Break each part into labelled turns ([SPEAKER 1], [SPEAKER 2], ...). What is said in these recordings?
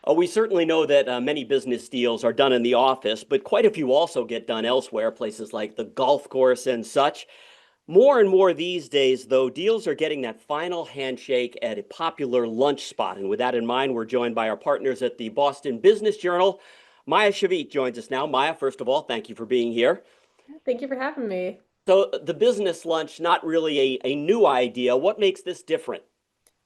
[SPEAKER 1] Oh, we certainly know that many business deals are done in the office, but quite a few also get done elsewhere, places like the golf course and such. More and more these days, though, deals are getting that final handshake at a popular lunch spot. And with that in mind, we're joined by our partners at the Boston Business Journal. Maya Shavit joins us now. Maya, first of all, thank you for being here.
[SPEAKER 2] Thank you for having me.
[SPEAKER 1] So, the business lunch, not really a new idea. What makes this different?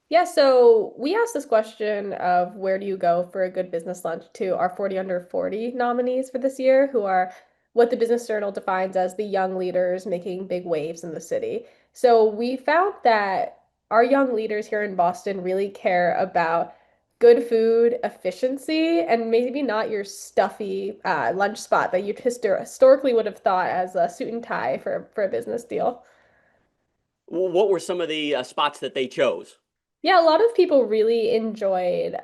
[SPEAKER 2] Yeah, so we asked this question of where do you go for a good business lunch to our 40 under 40 nominees for this year, who are what the Business Journal defines as the young leaders making big waves in the city. So we found that our young leaders here in Boston really care about good food, efficiency, and maybe not your stuffy lunch spot that you historically would have thought as a suit and tie for a business deal.
[SPEAKER 1] What were some of the spots that they chose?
[SPEAKER 2] Yeah, a lot of people really enjoyed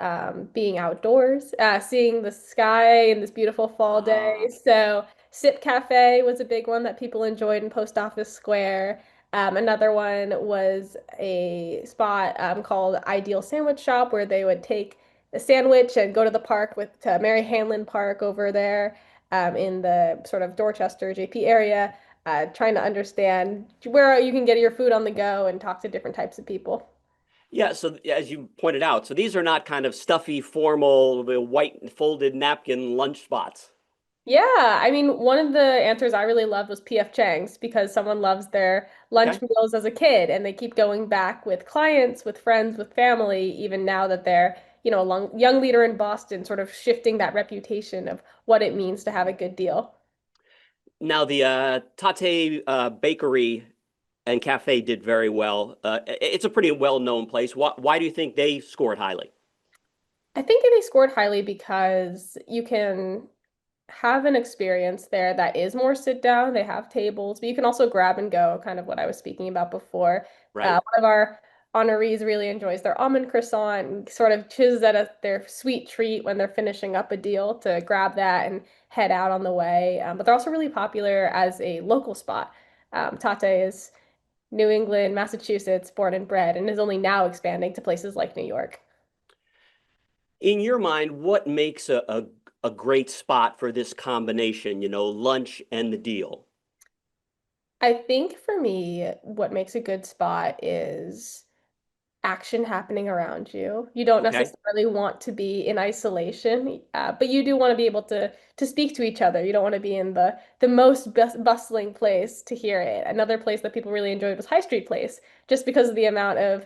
[SPEAKER 2] being outdoors, seeing the sky in this beautiful fall day.
[SPEAKER 1] Ah.
[SPEAKER 2] So, Sip Cafe was a big one that people enjoyed in Post Office Square. Another one was a spot called Ideal Sandwich Shop, where they would take a sandwich and go to the park with to Mary Hanlin Park over there in the sort of Dorchester, JP area, trying to understand where you can get your food on the go and talk to different types of people.
[SPEAKER 1] Yeah, so as you pointed out, so these are not kind of stuffy, formal, white folded napkin lunch spots.
[SPEAKER 2] Yeah, I mean, one of the answers I really loved was PF Chang's because someone loves their lunch
[SPEAKER 1] Okay.
[SPEAKER 2] meals as a kid and they keep going back with clients, with friends, with family, even now that they're, a young leader in Boston, sort of shifting that reputation of what it means to have a good deal.
[SPEAKER 1] Now the Tate Bakery and Cafe did very well. It's a pretty well-known place. Why do you think they scored highly?
[SPEAKER 2] I think they scored highly because you can have an experience there that is more sit down. They have tables, but you can also grab and go, kind of what I was speaking about before.
[SPEAKER 1] Right?
[SPEAKER 2] One of our honorees really enjoys their almond croissant and sort of chooses that as their sweet treat when they're finishing up a deal to grab that and head out on the way. But they're also really popular as a local spot. Tate is New England, Massachusetts, born and bred, and is only now expanding to places like New York.
[SPEAKER 1] In your mind, what makes a great spot for this combination, lunch and the deal?
[SPEAKER 2] I think for me, what makes a good spot is action happening around you. You don't
[SPEAKER 1] Okay.
[SPEAKER 2] necessarily want to be in isolation, but you do want to be able to speak to each other. You don't want to be in the most bustling place to hear it. Another place that people really enjoyed was High Street Place, just because of the amount of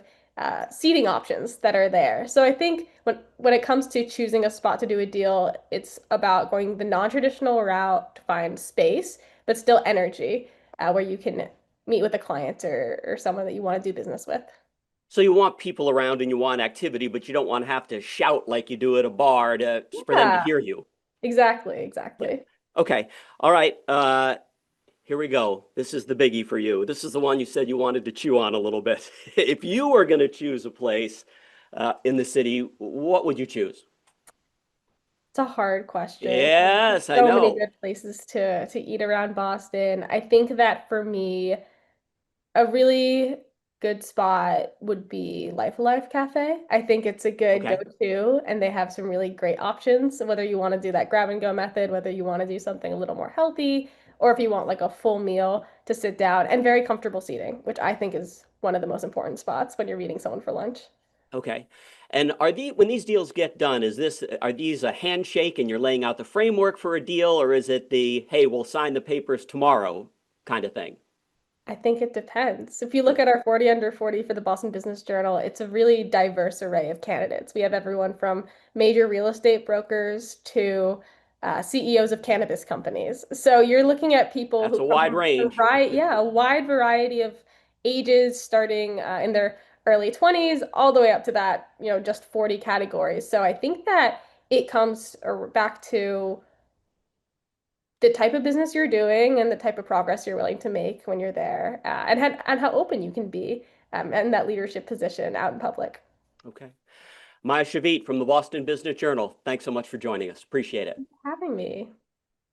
[SPEAKER 2] seating options that are there. So I think when it comes to choosing a spot to do a deal, it's about going the non-traditional route to find space, but still energy, where you can meet with a client or someone that you want to do business with.
[SPEAKER 1] So you want people around and you want activity, but you don't want to have to shout like you do at a bar for them to
[SPEAKER 2] Yeah,
[SPEAKER 1] hear you.
[SPEAKER 2] exactly,
[SPEAKER 1] Yeah.
[SPEAKER 2] exactly.
[SPEAKER 1] Okay. All right. Here we go. This is the biggie for you. This is the one you said you wanted to chew on a little bit. If you were going to choose a place in the city, what would you choose?
[SPEAKER 2] It's a hard question. There's
[SPEAKER 1] Yes, I
[SPEAKER 2] so many
[SPEAKER 1] know.
[SPEAKER 2] good places to eat around Boston. I think that for me, a really good spot would be Life Alive Cafe. I think it's a good
[SPEAKER 1] Okay.
[SPEAKER 2] go-to, and they have some really great options. Whether you want to do that grab and go method, whether you want to do something a little more healthy, or if you want like a full meal to sit down and very comfortable seating, which I think is one of the most important spots when you're meeting someone for lunch.
[SPEAKER 1] Okay. And when these deals get done, are these a handshake and you're laying out the framework for a deal, or is it the hey, we'll sign the papers tomorrow kind of thing?
[SPEAKER 2] I think it depends. If you look
[SPEAKER 1] Okay.
[SPEAKER 2] at our 40 under 40 for the Boston Business Journal, it's a really diverse array of candidates. We have everyone from major real estate brokers to CEOs of cannabis companies. So you're looking at people
[SPEAKER 1] That's
[SPEAKER 2] who
[SPEAKER 1] a
[SPEAKER 2] come
[SPEAKER 1] wide
[SPEAKER 2] from
[SPEAKER 1] range.
[SPEAKER 2] a wide variety of ages, starting in their early 20s all the way up to that, just 40 categories. So I think that it comes back to the type of business you're doing and the type of progress you're willing to make when you're there, and how open you can be, and that leadership position out in public.
[SPEAKER 1] Okay. Maya Shavit from the Boston Business Journal. Thanks so much for joining us. Appreciate it.
[SPEAKER 2] Having me.